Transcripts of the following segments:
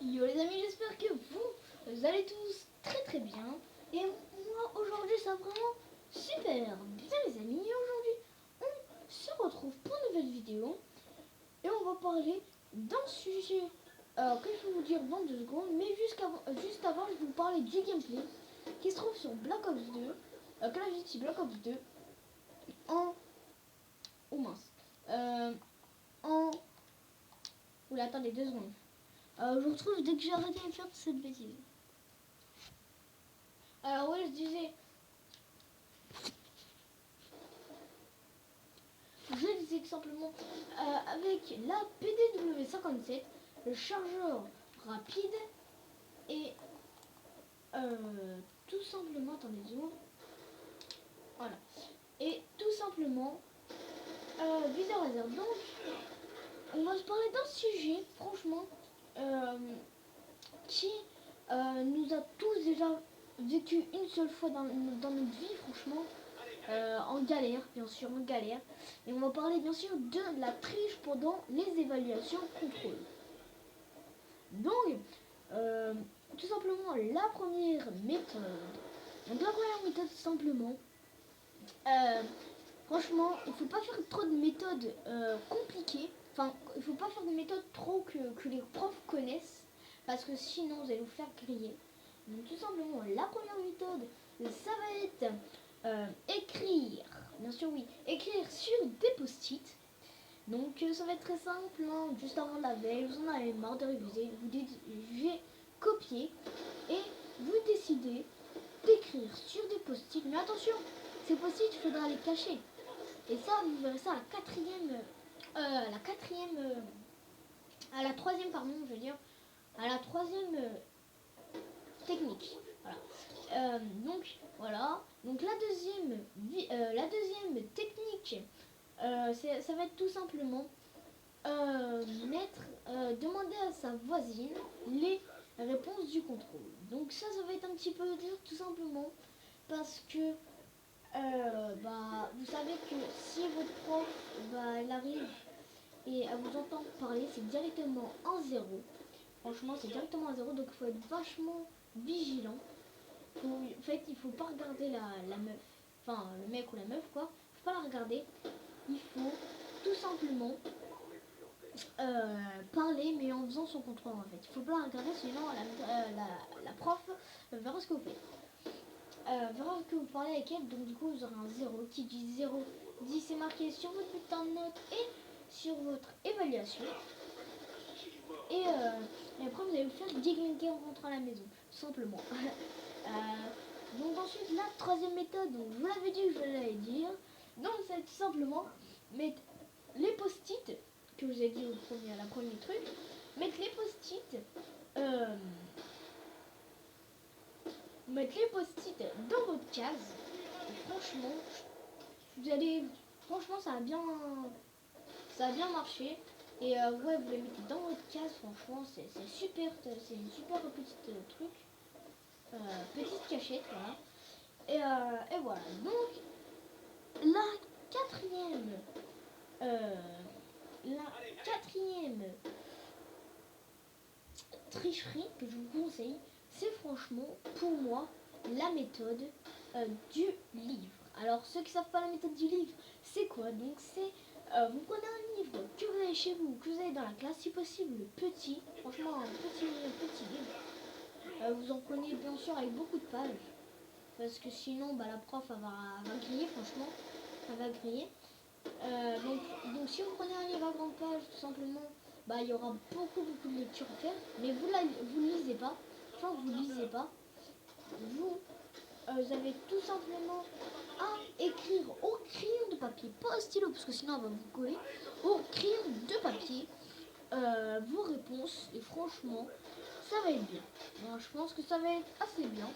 Yo les amis, j'espère que vous allez tous très bien. Et moi aujourd'hui ça va vraiment super bien les amis. Et aujourd'hui on se retrouve pour une nouvelle vidéo. Et on va parler d'un sujet que je vais vous dire dans 2 secondes. Mais juste avant je vais vous parler du gameplay qui se trouve sur Black Ops 2. Call of Duty Black Ops 2 en... Oh mince. En... Oula attendez 2 secondes. Je vous retrouve dès que j'ai arrêté de faire cette bêtise. Alors oui, je disais tout simplement avec la PDW57, le chargeur rapide et tout simplement, attendez, voilà, et tout simplement viseur laser. Donc on va se parler d'un sujet franchement qui nous a tous déjà vécu une seule fois dans notre vie, franchement, en galère, bien sûr, en galère. Et on va parler bien sûr de la triche pendant les évaluations contrôle. Donc, tout simplement, la première méthode. Donc la première méthode, simplement, franchement, il faut pas faire trop de méthodes compliquées. Enfin, il faut pas faire des méthodes trop que les profs connaissent, parce que sinon vous allez vous faire griller. Donc tout simplement, la première méthode, ça va être écrire, bien sûr oui, écrire sur des post-it. Donc ça va être très simple, hein, juste avant la veille, vous en avez marre de réviser, vous dites je vais copier et vous décidez d'écrire sur des post-it. Mais attention, ces post-it, il faudra les cacher. Et ça, vous verrez ça à la troisième, pardon, je veux dire, à la troisième technique. Voilà. Donc voilà. Donc la deuxième technique, ça va être tout simplement demander à sa voisine les réponses du contrôle. Donc ça va être un petit peu dur tout simplement parce que vous savez que si votre prof elle arrive et elle vous entend parler, c'est directement un zéro. Franchement, c'est directement un zéro, donc il faut être vachement vigilant. En fait, il faut pas regarder la meuf, enfin le mec ou la meuf quoi. Faut pas la regarder. Il faut tout simplement parler, mais en faisant son contrôle en fait. Il faut pas la regarder, sinon la prof verra ce que vous faites. Verra que vous parlez avec elle, donc du coup vous aurez un 0 qui dit 0, 10 c'est marqué sur votre putain de note et sur votre évaluation. Et après vous allez vous faire déglinguer en rentrant à la maison, tout simplement. Donc ensuite la troisième méthode, donc je vous l'avais dit, je l'allais dire. Donc c'est tout simplement mettre les post-it que vous avez dit à la première truc, mettre les post-it dans votre case. Et franchement, franchement ça a bien marché. Et ouais, vous les mettez dans votre case, franchement c'est super, c'est une super petite truc, petite cachette, voilà. Et voilà. Donc la quatrième tricherie que je vous conseille, c'est franchement pour moi la méthode du livre. Alors ceux qui ne savent pas la méthode du livre, c'est quoi? Donc c'est vous prenez un livre que vous avez chez vous, que vous avez dans la classe, si possible le petit, franchement un petit livre. Vous en prenez bien sûr avec beaucoup de pages, parce que sinon la prof elle va griller, franchement elle va griller. Donc si vous prenez un livre à grande page, tout simplement, il y aura beaucoup de lectures à faire, mais vous ne lisez pas. Enfin, vous lisez pas. Vous avez tout simplement à écrire au crayon de papier, pas au stylo, parce que sinon elle va vous coller, au crayon de papier vos réponses, et franchement, ça va être bien. Alors, je pense que ça va être assez bien.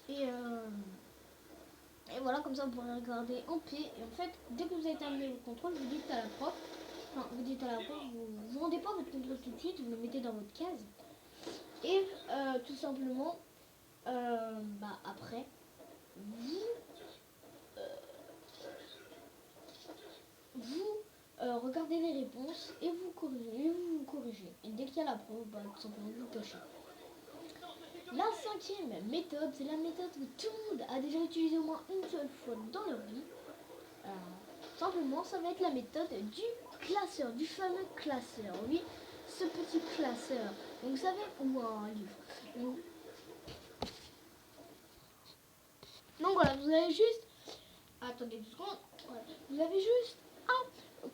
Et voilà, comme ça vous pourrez regarder en paix. Et en fait, dès que vous avez terminé votre contrôle, vous dites à la prof, vous rendez pas votre contrôle tout de suite, vous le mettez dans votre case. Et tout simplement, après, vous regardez les réponses et vous corrigez. Et dès qu'il y a la preuve, bah, tout simplement vous cachez. La cinquième méthode, c'est la méthode que tout le monde a déjà utilisée au moins une seule fois dans leur vie. Simplement, ça va être la méthode du classeur, du fameux classeur. Oui, ce petit classeur. Donc, vous savez, ou un livre. Donc voilà, vous avez juste... Attendez 2 secondes. Voilà. Vous avez juste à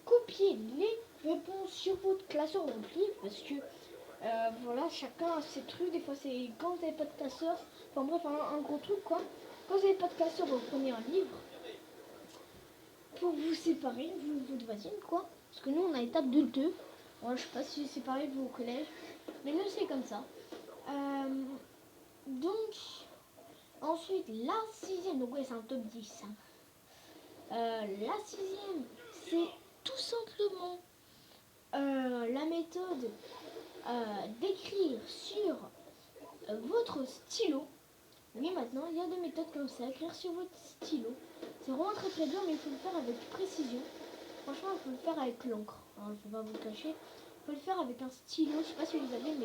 copier les réponses sur votre classeur dans le livre. Parce que, voilà, chacun a ses trucs. Des fois, c'est quand vous n'avez pas de classeur. Enfin bref, un gros truc, quoi. Quand vous n'avez pas de classeur, vous prenez un livre. Pour vous séparer, votre voisine, quoi. Parce que nous, on a étape de 2. Moi, je sais pas si c'est pareil de vos collèges. Mais nous, c'est comme ça. Donc... Ensuite, la sixième, donc ouais, c'est un top 10. La sixième, c'est tout simplement la méthode d'écrire sur votre stylo. Oui, maintenant, il y a des méthodes comme ça, écrire sur votre stylo. C'est vraiment très très dur, mais il faut le faire avec précision. Franchement, il faut le faire avec l'encre. Alors, je ne vais pas vous le cacher. Il faut le faire avec un stylo, je sais pas si vous avez, mais